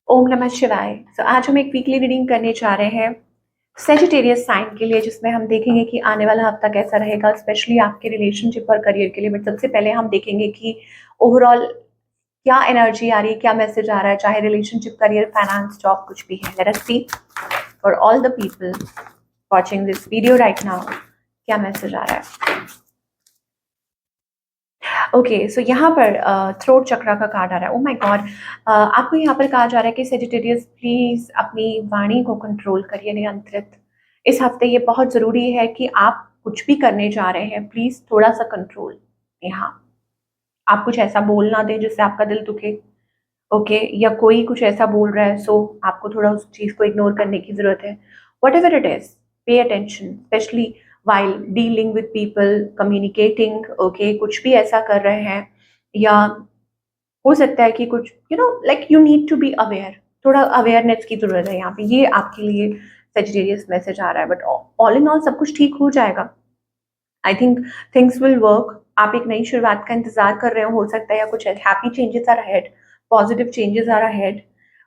ओम नमः शिवाय। तो आज हम एक वीकली रीडिंग करने जा रहे हैं सेजिटेरियस साइन के लिए, जिसमें हम देखेंगे कि आने वाला हफ्ता कैसा रहेगा, स्पेशली आपके रिलेशनशिप और करियर के लिए। बट सबसे पहले हम देखेंगे कि ओवरऑल क्या एनर्जी आ रही है, क्या मैसेज आ रहा है, चाहे रिलेशनशिप, करियर, फाइनेंस, जॉब, कुछ भी है। Let us see for all the people watching this video right now क्या मैसेज आ रहा है। ओके, सो यहाँ पर थ्रोट चक्रा का कार्ड आ रहा है। ओह माय गॉड, आपको यहाँ पर कहा जा रहा है कि सेजिटेरियस प्लीज अपनी वाणी को कंट्रोल करिए, नियंत्रित। इस हफ्ते ये बहुत जरूरी है कि आप कुछ भी करने जा रहे हैं, प्लीज थोड़ा सा कंट्रोल। यहाँ आप कुछ ऐसा बोल ना दें जिससे आपका दिल दुखे। ओके, या कोई कुछ ऐसा बोल रहा है, सो आपको थोड़ा उस चीज को इग्नोर करने की जरूरत है। What ever it is, pay attention, specially while dealing with people, communicating, okay, कुछ भी ऐसा कर रहे हैं, या हो सकता है कि कुछ like you need to be aware, थोड़ा अवेयरनेस की जरूरत है यहाँ पे। ये आपके लिए सेजिटेरियस मैसेज आ रहा है। बट ऑल इन ऑल सब कुछ ठीक हो जाएगा। I think things will work. आप एक नई शुरुआत का इंतजार कर रहे हो सकता है, या कुछ happy changes are ahead, positive changes are ahead,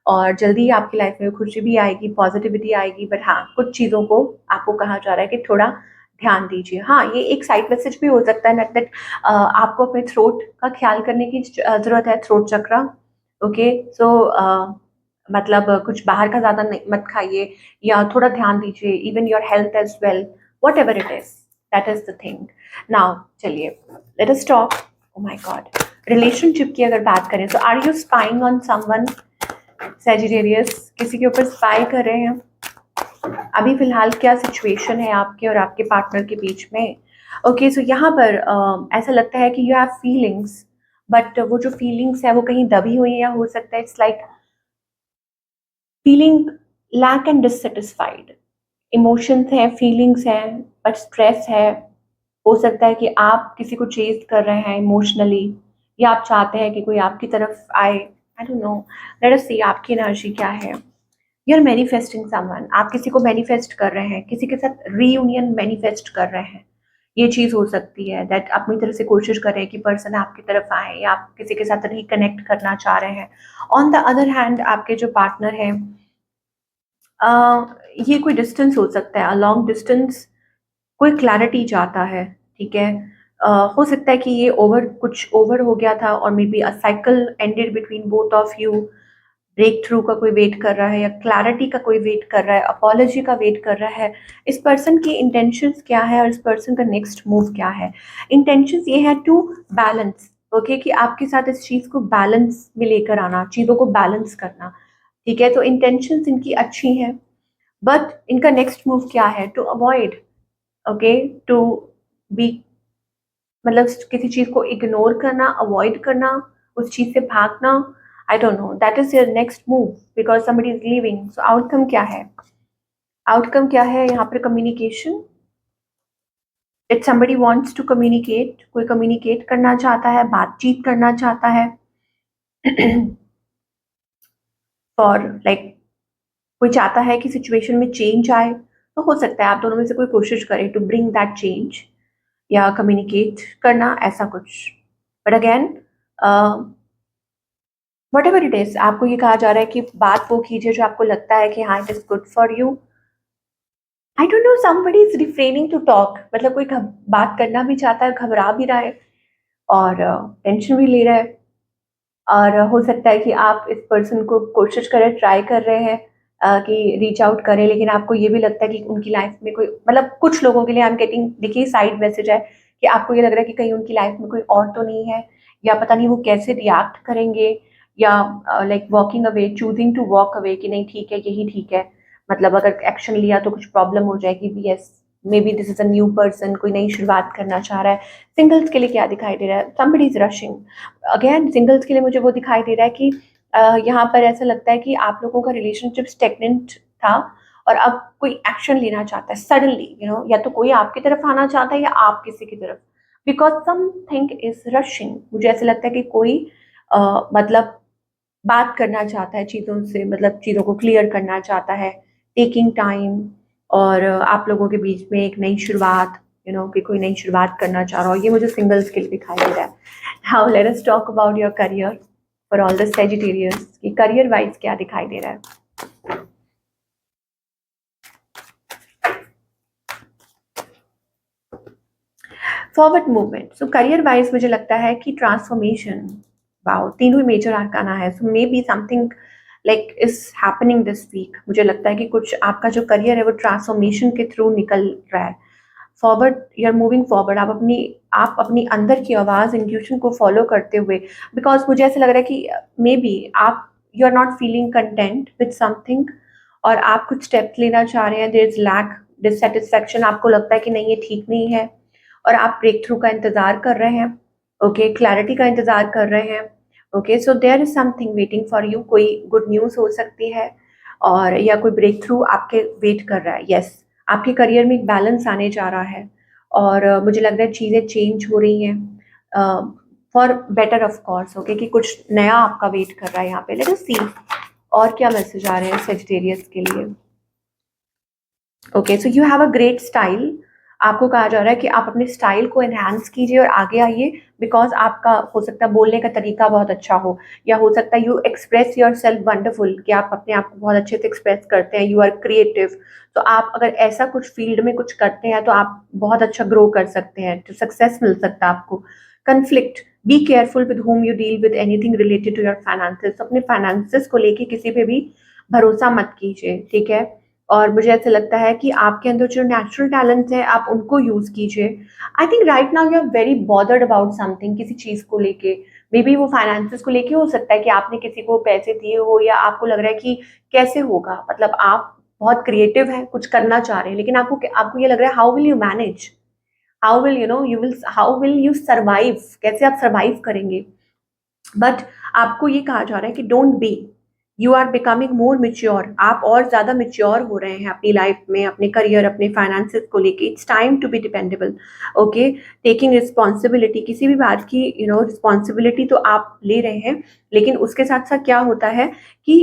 और जल्दी ही आपकी लाइफ में खुशी भी आएगी, पॉजिटिविटी आएगी। बट हाँ, कुछ चीज़ों को आपको कहा जा रहा है कि थोड़ा ध्यान दीजिए। हाँ, ये एक साइड मैसेज भी हो सकता है दैट आपको अपने थ्रोट का ख्याल करने की जरूरत है, थ्रोट चक्रा। ओके, सो मतलब कुछ बाहर का ज़्यादा मत खाइए, या थोड़ा ध्यान दीजिए, even your health as well, whatever it is, that is the thing. Now चलिए, let us talk. Oh my god, relationship की अगर बात करें तो are you spying on someone? Sagittarius किसी के ऊपर स्पाई कर रहे हैं? अभी फिलहाल क्या सिचुएशन है आपके और आपके पार्टनर के बीच में? ओके, सो यहाँ पर ऐसा लगता है कि यू हैव फीलिंग्स, बट वो जो फीलिंग्स है वो कहीं दबी हुई है, या हो सकता है it's like feeling lack and dissatisfied. Emotions हैं, फीलिंग्स हैं, बट स्ट्रेस है। हो सकता है कि आप किसी को चेज कर रहे हैं इमोशनली, या आप चाहते हैं कि कोई आपकी तरफ आए। I don't know, let us see आपकी एनर्जी क्या है। यू आर मैनिफेस्टिंग समवन, आप किसी को मैनिफेस्ट कर रहे हैं, किसी के साथ रीयूनियन मैनिफेस्ट कर रहे हैं। ये चीज़ हो सकती है दैट अपनी तरफ से कोशिश कर रहे हैं कि पर्सन आपकी तरफ आए, या आप किसी के साथ रिकनेक्ट करना चाह रहे हैं। ऑन द अदर हैंड, आपके जो पार्टनर हैं, ये कोई डिस्टेंस हो सकता है, लॉन्ग डिस्टेंस, कोई क्लैरिटी चाहता है। ठीक है, हो सकता है कि ये कुछ ओवर हो गया था, और maybe a cycle ended between both of you. Breakthrough का कोई वेट कर रहा है, या क्लैरिटी का कोई वेट कर रहा है, अपॉलॉजी का वेट कर रहा है। इस पर्सन की इंटेंशंस क्या है, और इस पर्सन का नेक्स्ट मूव क्या है? इंटेंशंस ये है टू बैलेंस, ओके, कि आपके साथ इस चीज़ को बैलेंस में लेकर आना, चीज़ों को बैलेंस करना। ठीक है, तो इंटेंशंस इनकी अच्छी हैं, बट इनका नेक्स्ट मूव क्या है? To avoid, okay, to be, मतलब किसी चीज को इग्नोर करना, अवॉइड करना, उस चीज से भागना। I don't know, that is your next move because somebody is leaving. So outcome क्या है? आउटकम क्या है यहाँ पर? Communication. It somebody wants to communicate, कोई कम्युनिकेट करना चाहता है, बातचीत करना चाहता है फॉर लाइक कोई चाहता है कि सिचुएशन में चेंज आए। तो हो सकता है आप दोनों में से कोई कोशिश करे टू ब्रिंग दैट चेंज, या कम्युनिकेट करना, ऐसा कुछ। But again, what ever it is, आपको ये कहा जा रहा है कि बात वो कीजिए जो आपको लगता है कि हाँ it is good for you. I don't know, somebody is refraining to talk, मतलब कोई बात करना भी चाहता है, घबरा भी रहा है, और टेंशन भी ले रहा है। और हो सकता है कि आप इस पर्सन को कोशिश करें, ट्राई कर रहे हैं कि रीच आउट करें, लेकिन आपको ये भी लगता है कि उनकी लाइफ में कोई, मतलब कुछ लोगों के लिए आई एम गेटिंग, देखिए साइड मैसेज है कि आपको ये लग रहा है कि कहीं उनकी लाइफ में कोई और तो नहीं है, या पता नहीं वो कैसे रिएक्ट करेंगे, या like walking away, choosing to walk away, कि नहीं ठीक है, यही ठीक है, मतलब अगर एक्शन लिया तो कुछ प्रॉब्लम हो जाएगी। Yes, may be this is a new person, कोई नई शुरुआत करना चाह रहा है। सिंगल्स के लिए क्या दिखाई दे रहा है? Somebody is rushing. Again singles के लिए मुझे वो दिखाई दे रहा है कि यहाँ पर ऐसा लगता है कि आप लोगों का रिलेशनशिप स्टेगनेंट था, और अब कोई एक्शन लेना चाहता है सडनली, या तो कोई आपकी तरफ आना चाहता है, या आप किसी की तरफ, बिकॉज समथिंग इज रशिंग। मुझे ऐसा लगता है कि कोई मतलब बात करना चाहता है चीज़ों से, मतलब चीज़ों को क्लियर करना चाहता है, टेकिंग टाइम, और आप लोगों के बीच में एक नई शुरुआत, कि कोई नई शुरुआत करना चाह रहा हो। ये मुझे सिंगल्स के लिए दिखाई दे रहा है। Now let us talk about your career for all the Sagittarians कि करियर वाइज क्या दिखाई दे रहा है। Forward movement, so career wise मुझे लगता है कि ट्रांसफॉर्मेशन, वाओ, तीनों मेजर आर्काना है, so maybe something like is happening this week. मुझे लगता है कि कुछ आपका जो करियर है वो ट्रांसफॉर्मेशन के थ्रू निकल रहा है। Forward, you are moving forward, आप अपनी अंदर की आवाज़, इंट्यूशन को फॉलो करते हुए, बिकॉज मुझे ऐसा लग रहा है कि मे बी आप, you are not feeling content with something और आप कुछ स्टेप्स लेना चाह रहे हैं, देयर इज लैक डिससेटिस्फैक्शन, आपको लगता है कि नहीं ये ठीक नहीं है और आप ब्रेक थ्रू का इंतजार कर रहे हैं, ओके, क्लैरिटी का इंतजार कर रहे हैं, okay, so there is something waiting for you, कोई गुड न्यूज़ हो सकती है और या कोई ब्रेक थ्रू आपके वेट कर रहा है। यस, आपके करियर में एक बैलेंस आने जा रहा है और मुझे लग रहा है चीज़ें चेंज हो रही हैं for better of course, okay, कि कुछ नया आपका वेट कर रहा है यहाँ पे। लेट अस सी और क्या मैसेज आ रहे हैं सेजिटेरियस के लिए। Okay, so you have a great style, आपको कहा जा रहा है कि आप अपने स्टाइल को एनहांस कीजिए और आगे आइए, बिकॉज आपका हो सकता है बोलने का तरीका बहुत अच्छा हो, या हो सकता है you express your self wonderful, कि आप अपने आप को बहुत अच्छे से एक्सप्रेस करते हैं, यू आर क्रिएटिव। तो आप अगर ऐसा कुछ फील्ड में कुछ करते हैं तो आप बहुत अच्छा ग्रो कर सकते हैं, तो सक्सेस मिल सकता है आपको। Conflict, be careful with home you deal with anything related to your finances, अपने फाइनेंसेस को लेके किसी पे भी भरोसा मत कीजिए, ठीक है। और मुझे ऐसा लगता है कि आपके अंदर जो नेचुरल टैलेंट्स हैं आप उनको यूज़ कीजिए। I think right now you are very bothered about something, किसी चीज़ को लेके, मे बी वो फाइनेंसेस को लेके हो सकता है कि आपने किसी को पैसे दिए हो या आपको लग रहा है कि कैसे होगा, मतलब आप बहुत क्रिएटिव हैं, कुछ करना चाह रहे हैं, लेकिन आपको आपको ये लग रहा है how will you manage, how will you know, you will, how will you survive, कैसे आप सर्वाइव करेंगे। बट आपको ये कहा जा रहा है कि don't be, you are becoming more mature, आप और ज़्यादा मेच्योर हो रहे हैं अपनी लाइफ में, अपने करियर, अपने फाइनेंसेस को लेके। It's time to be dependable, okay, taking responsibility, किसी भी बात की रिस्पॉन्सिबिलिटी तो आप ले रहे हैं, लेकिन उसके साथ साथ क्या होता है कि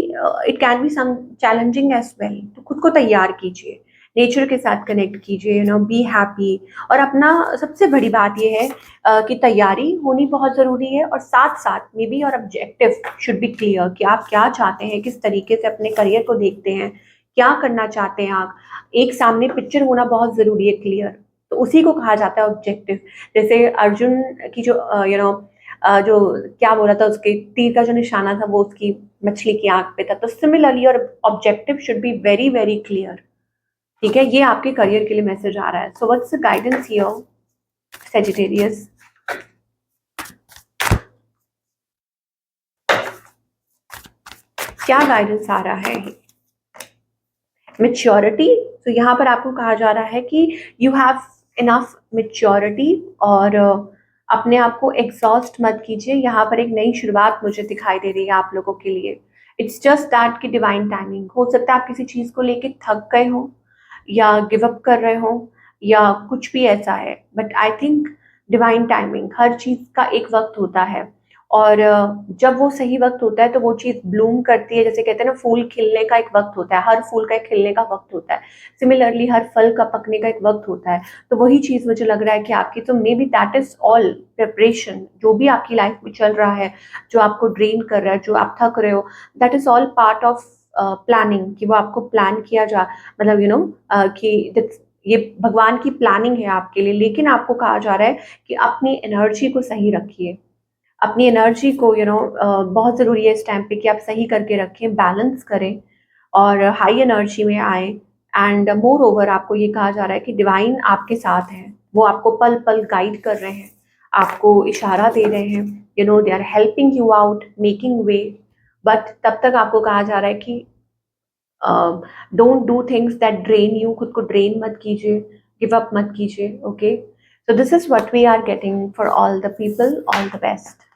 it can be some challenging as well, तो खुद को तैयार कीजिए, नेचर के साथ कनेक्ट कीजिए, बी हैप्पी। और अपना सबसे बड़ी बात ये है कि तैयारी होनी बहुत ज़रूरी है, और साथ साथ मे बी और ऑब्जेक्टिव शुड बी क्लियर कि आप क्या चाहते हैं, किस तरीके से अपने करियर को देखते हैं, क्या करना चाहते हैं आप। एक सामने पिक्चर होना बहुत ज़रूरी है, क्लियर, तो उसी को कहा जाता है ऑब्जेक्टिव। जैसे अर्जुन की जो जो क्या बोला था, उसके तीर का जो निशाना था वो उसकी मछली की आंख पे था, तो सिमिलरली और objective should be very very clear, ठीक है। ये आपके करियर के लिए मैसेज आ रहा है। So what's the guidance here Sagittarius? क्या गाइडेंस आ रहा है? मेच्योरिटी, तो यहाँ पर आपको कहा जा रहा है कि यू हैव इनफ मेच्योरिटी और अपने आप को एग्जॉस्ट मत कीजिए। यहाँ पर एक नई शुरुआत मुझे दिखाई दे रही है आप लोगों के लिए। इट्स जस्ट दैट कि डिवाइन टाइमिंग, हो सकता है आप किसी चीज़ को लेके थक गए हो या गिव अप कर रहे हो या कुछ भी ऐसा है, but I think divine timing, हर चीज़ का एक वक्त होता है और जब वो सही वक्त होता है तो वो चीज़ ब्लूम करती है। जैसे कहते हैं ना, फूल खिलने का एक वक्त होता है, हर फूल का एक खिलने का वक्त होता है, सिमिलरली हर फल का पकने का एक वक्त होता है। तो वही चीज़ मुझे लग रहा है कि आपकी, तो may be that is all preparation, जो भी आपकी लाइफ में चल रहा है, जो आपको ड्रेन कर रहा है, जो आप थक रहे हो, that is all part of planning, कि वो आपको प्लान किया जा, मतलब कि ये भगवान की प्लानिंग है आपके लिए। लेकिन आपको कहा जा रहा है कि अपनी एनर्जी को सही रखिए, अपनी एनर्जी को बहुत ज़रूरी है इस टाइम पे कि आप सही करके रखें, बैलेंस करें और हाई एनर्जी में आए। एंड मोर ओवर आपको ये कहा जा रहा है कि डिवाइन आपके साथ है, वो आपको पल पल गाइड कर रहे हैं, आपको इशारा दे रहे हैं, they are helping you out, making way. But तब तक आपको कहा जा रहा है कि don't do things that drain you, खुद को ड्रेन मत कीजिए, गिव अप मत कीजिए, okay. So this is what we are getting for all the people. All the best.